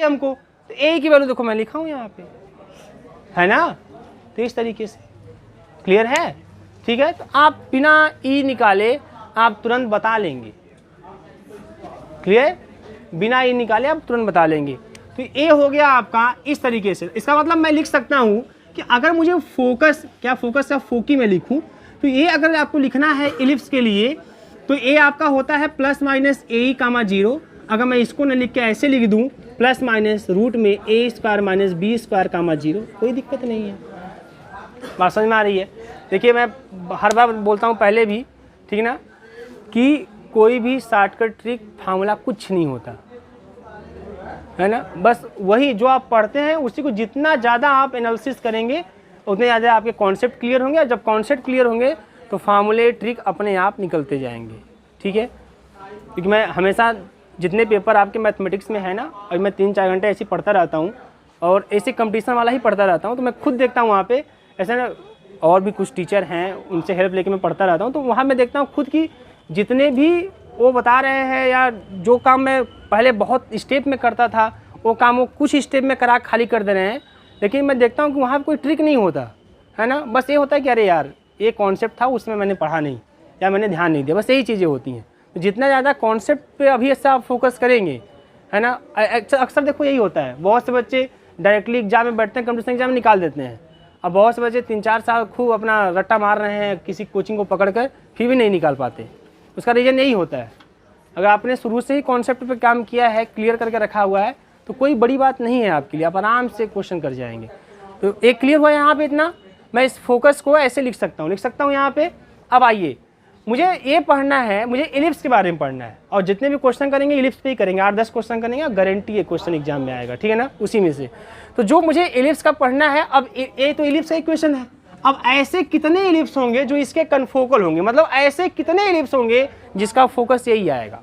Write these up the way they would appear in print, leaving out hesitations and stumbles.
हमको, तो ए की वैल्यू देखो मैं लिखा हूँ यहाँ पे, है ना। तो इस तरीके से क्लियर है, ठीक है। तो आप बिना ई निकाले आप तुरंत बता लेंगे, क्लियर, बिना ई निकाले आप तुरंत बता लेंगे। तो ए हो गया आपका इस तरीके से। इसका मतलब मैं लिख सकता हूँ कि अगर मुझे फोकस, क्या फोकस या फोकी में लिखूँ, तो ये अगर आपको लिखना है इलिप्स के लिए, तो ए आपका होता है प्लस माइनस ए कामा 0। अगर मैं इसको न लिख के ऐसे लिख दूँ प्लस माइनस रूट में a square minus b square comma 0, कोई दिक्कत नहीं है। बात समझ में आ रही है। देखिए मैं हर बार बोलता हूँ पहले भी, ठीक ना, कि कोई भी शॉर्टकट ट्रिक फार्मूला कुछ नहीं होता, है ना। बस वही जो आप पढ़ते हैं उसी को जितना ज़्यादा आप एनालिसिस करेंगे उतने ज़्यादा आपके कॉन्सेप्ट क्लियर होंगे, और जब कॉन्सेप्ट क्लियर होंगे तो फार्मूले ट्रिक अपने आप निकलते जाएंगे, ठीक है। क्योंकि मैं हमेशा जितने पेपर आपके मैथमेटिक्स में है ना, और मैं 3-4 घंटे ऐसे पढ़ता रहता हूँ और ऐसे कंपटीशन वाला ही पढ़ता रहता हूँ, तो मैं खुद देखता हूँ वहाँ पे ऐसा ना, और भी कुछ टीचर हैं उनसे हेल्प लेके मैं पढ़ता रहता हूँ, तो वहाँ मैं देखता हूँ खुद की जितने भी वो बता रहे हैं, या जो काम मैं पहले बहुत स्टेप में करता था वो काम वो कुछ स्टेप में करा खाली कर दे रहे हैं। लेकिन मैं देखता हूँ कि वहाँ पर कोई ट्रिक नहीं होता, है ना। बस ये होता है कि अरे यार ये कॉन्सेप्ट था उसमें मैंने पढ़ा नहीं या मैंने ध्यान नहीं दिया, बस यही चीज़ें होती हैं। तो जितना ज़्यादा कॉन्सेप्ट पे अभी से आप फोकस करेंगे, है ना। अक्सर देखो यही होता है, बहुत से बच्चे डायरेक्टली एग्जाम में बैठते हैं, कंपटीशन एग्जाम में निकाल देते हैं। अब बहुत से बच्चे 3-4 साल खूब अपना रट्टा मार रहे हैं किसी कोचिंग को पकड़ कर, फिर भी नहीं निकाल पाते। उसका रीज़न यही होता है, अगर आपने शुरू से ही कॉन्सेप्ट पे काम किया है, क्लियर करके रखा हुआ है, तो कोई बड़ी बात नहीं है आपके लिए, आप आराम से क्वेश्चन कर जाएंगे। तो एक क्लियर हुआ यहाँ पे इतना। मैं इस फोकस को ऐसे लिख सकता हूँ यहाँ पे। अब आइए, मुझे ये पढ़ना है, मुझे इलिप्स के बारे में पढ़ना है, और जितने भी क्वेश्चन करेंगे इलिप्स पे ही करेंगे। 8-10 क्वेश्चन करेंगे, गारंटी है क्वेश्चन एग्जाम में आएगा, ठीक है ना, उसी में से। तो जो मुझे इलिप्स का पढ़ना है, अब ये तो इलिप्स का इक्वेशन है। अब ऐसे कितने इलिप्स होंगे जो इसके कन्फोकल होंगे, मतलब ऐसे कितने इलिप्स होंगे जिसका फोकस यही आएगा।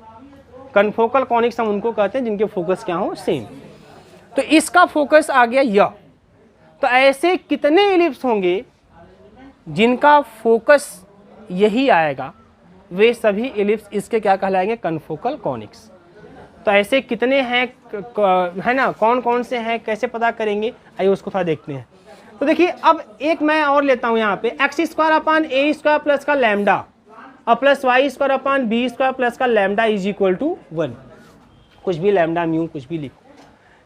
कन्फोकल कॉनिक्स हम उनको कहते हैं जिनके फोकस क्या हो, सेम। तो इसका फोकस आ गया यह। तो ऐसे कितने इलिप्स होंगे जिनका फोकस यही आएगा, वे सभी इलिप्स इसके क्या कहलाएंगे, कन्फोकल कॉनिक्स। तो ऐसे कितने हैं, है ना, कौन कौन से हैं, कैसे पता करेंगे, आइए उसको थोड़ा देखते हैं। तो देखिए अब एक मैं और लेता हूँ यहाँ पे, x square upon a square plus का लैम्डा और plus y square upon b square plus का लैम्डा इज इक्वल टू 1। कुछ भी लैम्डा म्यू कुछ भी लिखो,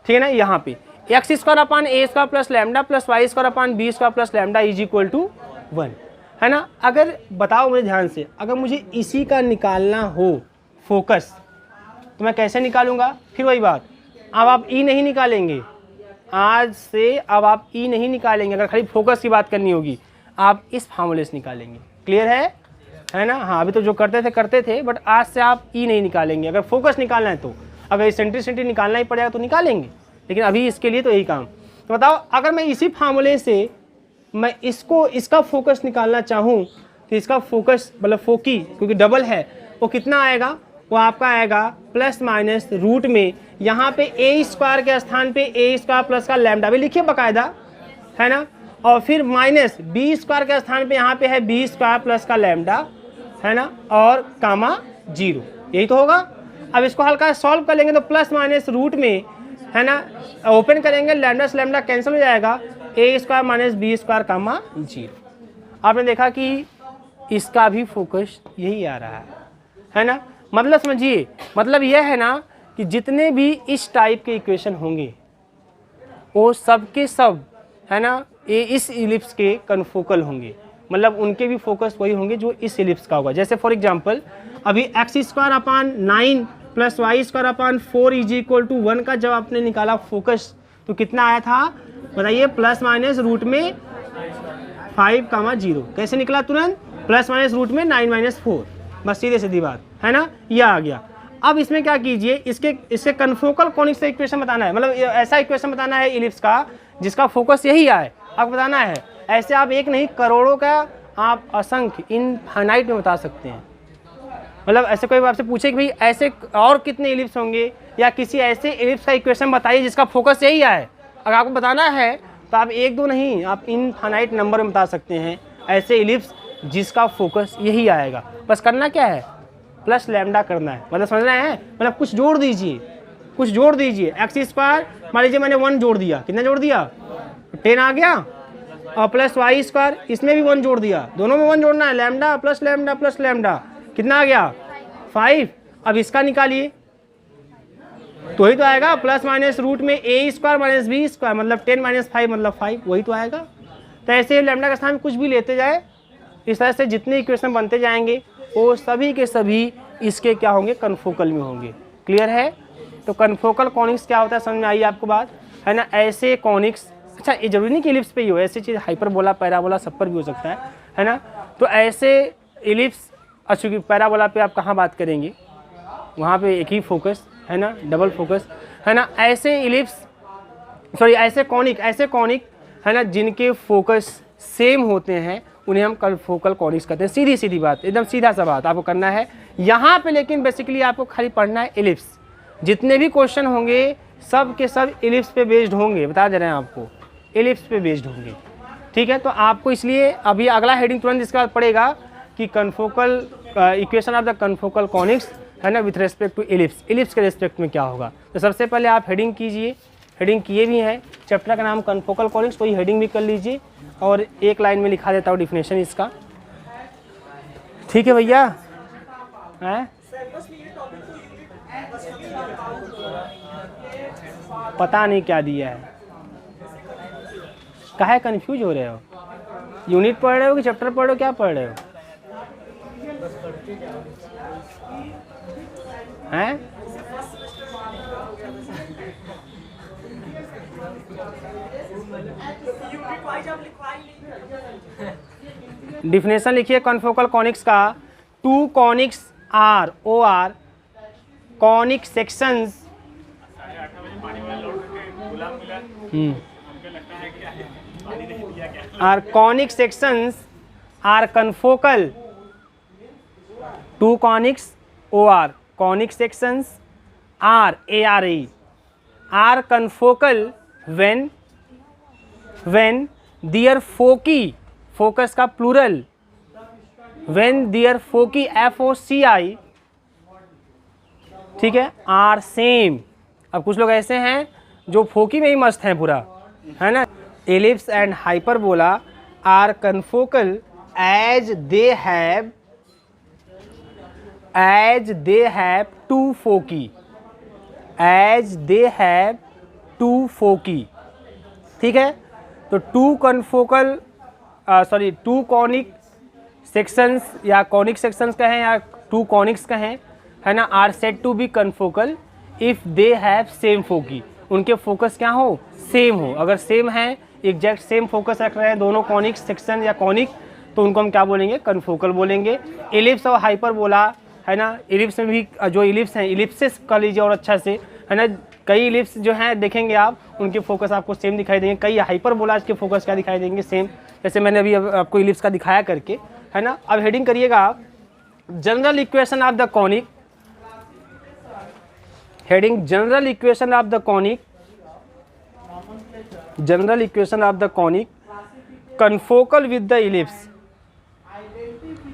ठीक है ना। यहाँ पे x square upon a square plus lambda plus y square upon b square plus lambda is equal to 1, है ना। अगर बताओ मुझे ध्यान से, अगर मुझे इसी का निकालना हो फोकस, तो मैं कैसे निकालूंगा। फिर वही बात, अब आप ई नहीं निकालेंगे आज से, अब आप ई नहीं निकालेंगे। अगर खाली फोकस की बात करनी होगी आप इस फार्मूले से निकालेंगे, क्लियर है ना। हाँ, अभी तो जो करते थे, बट आज से आप ई नहीं निकालेंगे। अगर फोकस निकालना है तो, अगर इसेंट्रिसिटी निकालना ही पड़ेगा तो निकालेंगे, लेकिन अभी इसके लिए तो यही काम। तो बताओ, अगर मैं इसी फार्मूले से मैं इसका फोकस निकालना चाहूँ, तो इसका फोकस मतलब फोकी, क्योंकि डबल है, वो कितना आएगा, वो आपका आएगा प्लस माइनस रूट में, यहाँ पे ए स्क्वायर के स्थान पे ए स्क्वायर प्लस का लैम्डा भी लिखिए बाकायदा, है ना। और फिर माइनस बी स्क्वायर के स्थान पे यहाँ पे है बी स्क्वायर प्लस का लैम्डा, है ना, और कामा 0, यही तो होगा। अब इसको हल्का सॉल्व कर लेंगे तो प्लस माइनस रूट में, है ना, ओपन करेंगे, लैम्डा से लैम्डा कैंसिल हो जाएगा, a square minus b square comma 0। आपने देखा कि इसका भी फोकस यही आ रहा है ना। मतलब समझिए, मतलब यह है ना कि जितने भी इस टाइप के इक्वेशन होंगे वो सब के सब, है ना, ये इस इलिप्स के कन्फोकल होंगे। मतलब उनके भी फोकस वही होंगे जो इस इलिप्स का होगा। जैसे फॉर एग्जांपल अभी x square upon 9 plus y square upon 4 is equal to 1 का जब आपने निकाला फोकस, तो कितना आया था बताइए, प्लस माइनस रूट में 5 कामा 0। कैसे निकला तुरंत, प्लस माइनस रूट में 9 - 4, बस सीधे सीधी बात, है ना, यह आ गया। अब इसमें क्या कीजिए, इसके कन्फोकल कॉनिक्स का इक्वेशन बताना है, मतलब ऐसा इक्वेशन बताना है इलिप्स का जिसका फोकस यही आए, आपको बताना है। ऐसे आप एक नहीं करोड़ों का, आप असंख्य इनफाइनाइट में बता सकते हैं। मतलब ऐसे कोई आपसे पूछे कि भाई ऐसे और कितने इलिप्स होंगे, या किसी ऐसे इलिप्स का इक्वेशन बताइए जिसका फोकस यही आए, अगर आपको बताना है तो आप 1-2 नहीं, आप इनफाइनाइट नंबर में बता सकते हैं ऐसे इलिप्स जिसका फोकस यही आएगा। बस करना क्या है, प्लस लैम्डा करना है, मतलब समझ रहे हैं, मतलब कुछ जोड़ दीजिए, कुछ जोड़ दीजिए, एक्स स्क्वायर मान लीजिए मैंने 1 जोड़ दिया, कितना जोड़ दिया 10 आ गया, और प्लस वाई स्क्वायर इसमें भी 1 जोड़ दिया, दोनों में 1 जोड़ना है, lambda plus lambda plus lambda कितना आ गया 5। अब इसका निकालिए तो वही तो आएगा, प्लस माइनस रूट में a square minus b square मतलब 10 माइनस 5 मतलब 5, वही तो आएगा। तो ऐसे लैम्डा का स्थान कुछ भी लेते जाए, इस तरह से जितने इक्वेशन बनते जाएंगे वो सभी के सभी इसके क्या होंगे, कन्फोकल में होंगे। क्लियर है? तो कन्फोकल कॉनिक्स क्या होता है समझ में आई आपको बात, है ना। ऐसे कॉनिक्स, अच्छा ये जरूरी नहीं कि इलिप्स पे ही हो, ऐसी चीज़ हाइपरबोला पैराबोला सब पर भी हो सकता है ना। तो ऐसे इलिप्स, अच्छा कि पैराबोला पे आप कहाँ बात करेंगे, वहाँ पे एक ही फोकस है ना, डबल फोकस है ना। ऐसे इलिप्स सॉरी ऐसे कॉनिक है ना जिनके फोकस सेम होते हैं उन्हें हम कन्फोकल कॉनिक्स कहते हैं। सीधी सीधी बात, एकदम सीधा सा बात आपको करना है यहाँ पे। लेकिन बेसिकली आपको खाली पढ़ना है इलिप्स, जितने भी क्वेश्चन होंगे सब के सब इलिप्स पे बेस्ड होंगे, बता दे रहे हैं आपको, इलिप्स पे बेस्ड होंगे। ठीक है, तो आपको इसलिए अभी अगला हेडिंग तुरंत इसके बाद पड़ेगा कि confocal equation of the confocal conics है ना with respect to ellipse, ellipse के रेस्पेक्ट में क्या होगा। तो सबसे पहले आप हेडिंग कीजिए, हेडिंग किए भी हैं, चैप्टर का नाम कन्फोकल कॉनिक्स, तो ये हेडिंग भी कर लीजिए और एक लाइन में लिखा देता हूँ डिफिनेशन इसका। ठीक है भैया, हैं पता नहीं क्या दिया है, काहे कंफ्यूज हो रहे हो, यूनिट पढ़ रहे हो कि चैप्टर पढ़ रहे हो, क्या पढ़ रहे हो हैं? डिफिनेशन लिखिए कन्फोकल कॉनिक्स का, two conics are or conic sections are conic sections are confocal, two conics or conic sections are ARE are confocal when their foci, focus का plural, when their foci FOCI, ठीक है, are same। अब कुछ लोग ऐसे हैं जो फोकी में ही मस्त हैं पूरा, है ना। ellipse and hyperbola are confocal as they have two foci, ठीक है। तो टू कॉनिक सेक्शंस या कॉनिक सेक्शंस कहें या टू कॉनिक्स कहें, है ना, are said to be confocal if they have same foci, उनके फोकस क्या हो, सेम हो। अगर सेम है, एग्जैक्ट सेम फोकस रख रहे हैं दोनों कॉनिक सेक्शन या कॉनिक, तो उनको हम क्या बोलेंगे, कन्फोकल बोलेंगे। इलिप्स और हाइपरबोला, है ना, इलिप्स में भी जो इलिप्स हैं, इलिप्सिस कर लीजिए और अच्छा से, है ना। कई इलिप्स जो हैं देखेंगे आप, उनके फोकस आपको सेम दिखाई देंगे, कई हाइपरबोलाज के फोकस क्या दिखाई देंगे, सेम, जैसे मैंने अभी आपको इलिप्स का दिखाया करके, है ना। अब हेडिंग करिएगा आप, general equation of the conic, heading general equation of the conic, general equation of the conic confocal with the ellipse,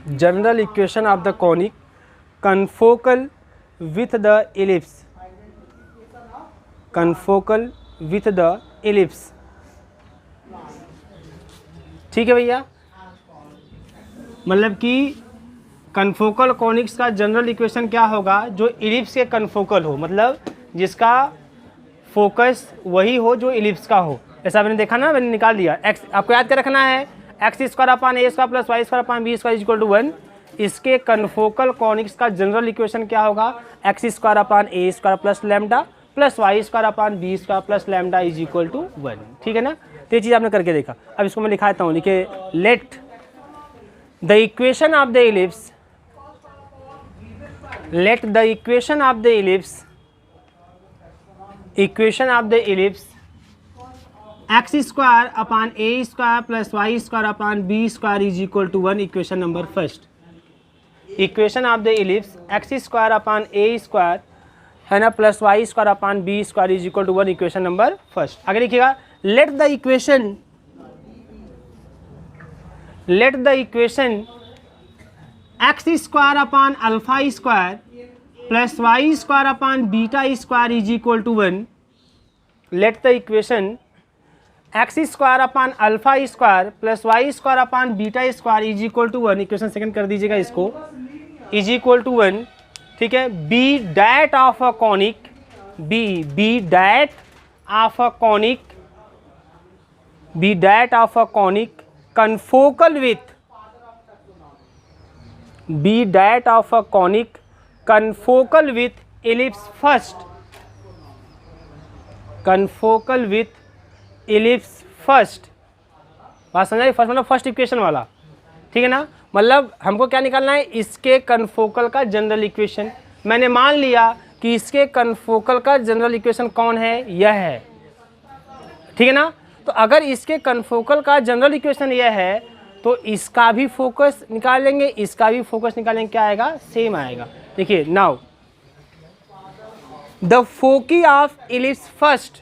general equation of the conic confocal with the ellipse, confocal with the ellipse, ठीक है भैया। मतलब कि confocal conics का general equation क्या होगा, जो ellipse के कन्फोकल हो, मतलब जिसका फोकस वही हो जो इलिप्स का हो। ऐसा मैंने देखा ना, मैंने निकाल दिया। एक्स आपको याद कर रखना है, x square upon a square plus y square upon b square equal to 1। इसके कन्फोकल कॉनिक्स का जनरल इक्वेशन क्या होगा, x square upon a square plus lambda plus y square upon b square plus lambda is equal to 1। ठीक है ना, तो ये चीज़ आपने करके देखा। अब इसको मैं लिखा देता हूँ, लिखिए, let the equation of the ellipse, let the equation of the ellipse, equation of the ellipse x square upon a square plus y square upon b square is equal to 1, equation number first. Equation of the ellipse x square upon a square, है ना, plus y square upon b square is equal to 1, equation number first. आगे लिखिएगा, let the equation x square upon alpha square plus y square upon beta square is equal to 1, let the equation x square upon alpha square plus y square upon beta square is equal to 1, equation second कर दीजिएगा इसको, is equal to 1, ठीक है। Be that of a conic, be that of a conic, be that of a conic confocal with, be that of a conic confocal with ellipse first, confocal with ellipse first, बात समझ आई? First मतलब first equation वाला, ठीक है ना। मतलब हमको क्या निकालना है, इसके कन्फोकल का जनरल इक्वेशन। मैंने मान लिया कि इसके कन्फोकल का जनरल इक्वेशन कौन है, यह है, ठीक है ना। तो अगर इसके कन्फोकल का जनरल इक्वेशन यह है तो इसका भी फोकस निकालेंगे, इसका भी फोकस निकालेंगे, क्या आएगा, सेम आएगा। देखिए now the foci of ellipse first,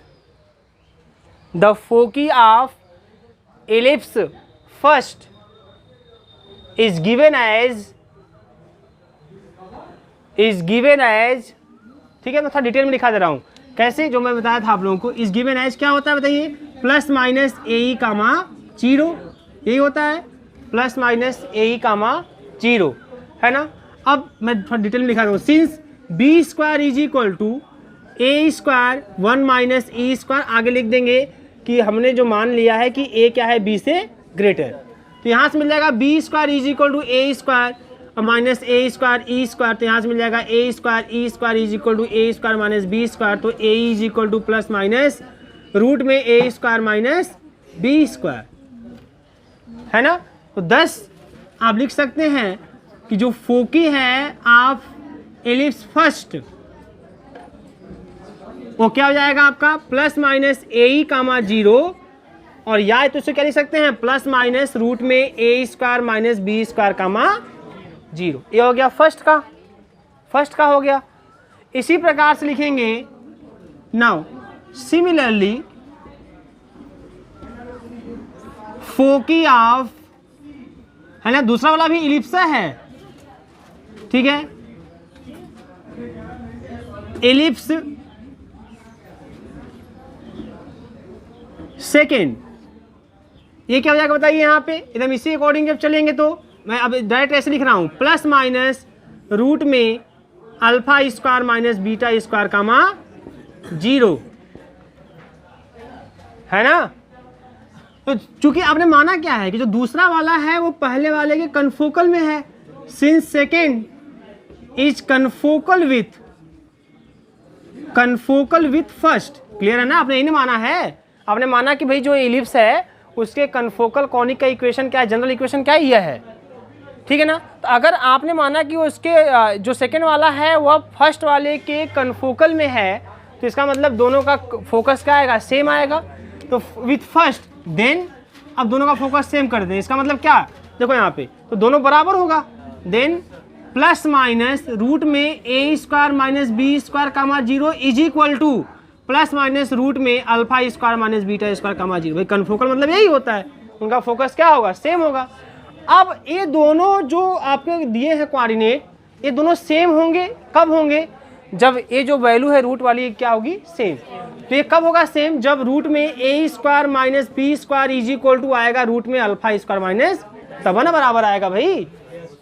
the foci of ellipse first is given as, ठीक है, मैं थोड़ा डिटेल में लिखा दे रहा हूँ कैसे, जो मैं बताया था आप लोगों को। इज गिवन एज क्या होता है बताइए, प्लस माइनस ए ई कामा 0, यही होता है, प्लस माइनस ए ई कामा 0, है ना। अब मैं थोड़ा डिटेल में लिखा रहा हूँ, since b square is equal to a square 1 minus e square, आगे लिख देंगे कि हमने जो मान लिया है कि ए क्या है, बी से ग्रेटर, तो यहाँ से मिल जाएगा b square is equal to a square और minus a square e square, तो यहाँ से मिल जाएगा a square e square is equal to a square minus b square, तो a is equal to plus minus root में a square minus b square, है ना। तो 10 आप लिख सकते हैं कि जो फोकी है ऑफ एलिप्स फर्स्ट वो क्या हो जाएगा आपका, प्लस माइनस ए ई कामा 0, और या तो इसे क्या लिख सकते हैं, प्लस माइनस रूट में a square minus b square comma 0, ये हो गया फर्स्ट का हो गया। इसी प्रकार से लिखेंगे नाउ सिमिलरली फोकी ऑफ, है ना, दूसरा वाला भी इलिप्सा है, ठीक है, एलिप्स सेकेंड, ये क्या हो जाएगा बताइए, यहाँ पे एकदम इसी अकॉर्डिंग जब चलेंगे तो मैं अब डायरेक्ट ऐसे लिख रहा हूँ, प्लस माइनस रूट में alpha square minus beta square comma 0, है ना। तो चूंकि आपने माना क्या है कि जो दूसरा वाला है वो पहले वाले के कन्फोकल में है, since second is confocal with first, clear है ना। आपने यही माना है, आपने माना कि भाई जो एलिप्स है उसके कन्फोकल कॉनिक का इक्वेशन क्या है, जनरल इक्वेशन क्या है, यह है, ठीक है ना। तो अगर आपने माना कि उसके जो सेकेंड वाला है वह फर्स्ट वाले के कन्फोकल में है, तो इसका मतलब दोनों का फोकस क्या आएगा, सेम आएगा। तो विथ फर्स्ट देन अब दोनों का फोकस सेम कर दें, इसका मतलब क्या, देखो यहाँ पे तो दोनों बराबर होगा, देन प्लस माइनस रूट में a square minus b square comma 0 is equal to plus minus root में alpha square minus beta square comma 0। भाई कन्फोकल मतलब यही होता है, उनका फोकस क्या होगा, सेम होगा। अब ये दोनों जो आपके दिए हैं कोऑर्डिनेट, ये दोनों सेम होंगे, कब होंगे, जब ये जो वैल्यू है रूट वाली क्या होगी, सेम। तो ये कब होगा सेम, जब रूट में a square minus b square is equal to आएगा रूट में अल्फा स्क्वायर माइनस, तब ना बराबर आएगा भाई,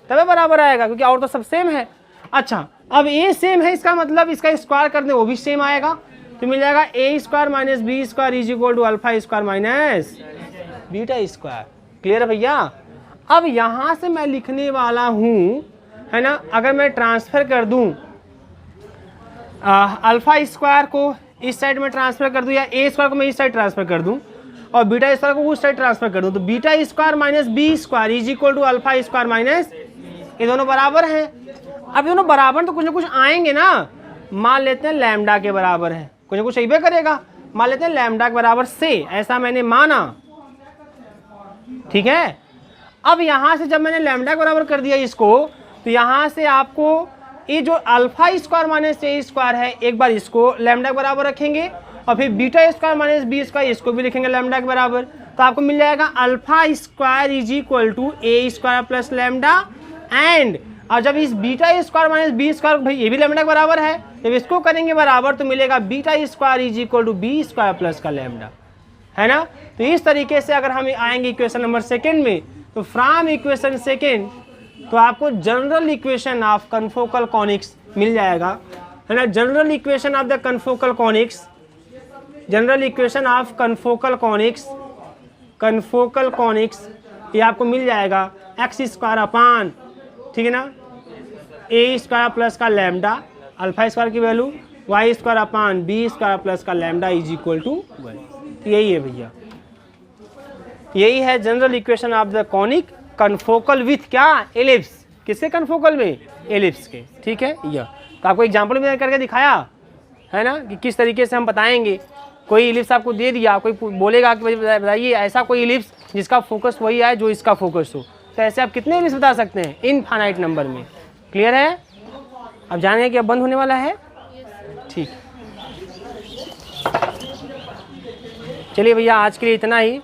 तब बराबर आएगा, क्योंकि और तो सब सेम है। अच्छा अब ये सेम है, इसका मतलब इसका स्क्वायर कर दे वो भी सेम आएगा, तो मिल जाएगा a square minus b square is equal to alpha square minus beta square. Clear है भैया। अब यहाँ से मैं लिखने वाला हूँ, है ना, अगर मैं ट्रांसफर कर दूँ अल्फा स्क्वायर को इस साइड में ट्रांसफर कर दूँ, या ए स्क्वायर को मैं इस साइड ट्रांसफर कर दूँ और बीटा स्क्वायर को उस साइड ट्रांसफर कर दूँ, तो beta square minus b square is equal to alpha square minus, ये दोनों बराबर हैं। अब दोनों बराबर तो कुछ ना कुछ आएंगे ना, मान लेते हैं लैम्डा के बराबर है, कुछ ना कुछ सही करेगा, मान लेते हैं लैम्डा के बराबर से, ऐसा मैंने माना, ठीक है। अब यहाँ से जब मैंने लैम्डा के बराबर कर दिया इसको, तो यहाँ से आपको ये जो alpha square minus a square है, एक बार इसको लैम्डा के बराबर रखेंगे और फिर beta square minus b square इसको भी लिखेंगे लैम्डा के बराबर, तो आपको मिल जाएगा alpha square is equal to a square plus lambda and और जब इस beta square minus b square, भाई ये भी लैम्डा के बराबर है, जब इसको करेंगे बराबर तो मिलेगा beta square is equal to b square plus का लैम्डा, है ना। तो इस तरीके से अगर हम आएंगे इक्वेशन नंबर सेकेंड में, तो फ्रॉम इक्वेशन सेकेंड तो आपको general equation of confocal conics मिल जाएगा, है ना। General equation of the confocal conics, general equation of confocal conics ये आपको मिल जाएगा एक्स स्क्वायर अपान, ठीक है ना, ए स्क्वायर प्लस का लैम्डा अल्फा स्क्वायर की value, y square upon b square plus का लैम्डा इज इक्वल टू 1। यही है भैया, यही है general equation of the conic confocal with क्या, एलिप्स। किसके कन्फोकल में, एलिप्स के, ठीक है। यह तो आपको एग्जाम्पल में करके दिखाया है ना कि किस तरीके से हम बताएंगे। कोई इलिप्स आपको दे दिया, कोई बोलेगा कि बताइए ऐसा कोई इलिप्स जिसका फोकस वही आए जो इसका फोकस हो, तो ऐसे आप कितने इलिप्स बता सकते हैं, इनफाइनाइट नंबर में। क्लियर है। अब जानेंगे कि अब बंद होने वाला है, ठीक। चलिए भैया आज के लिए इतना ही।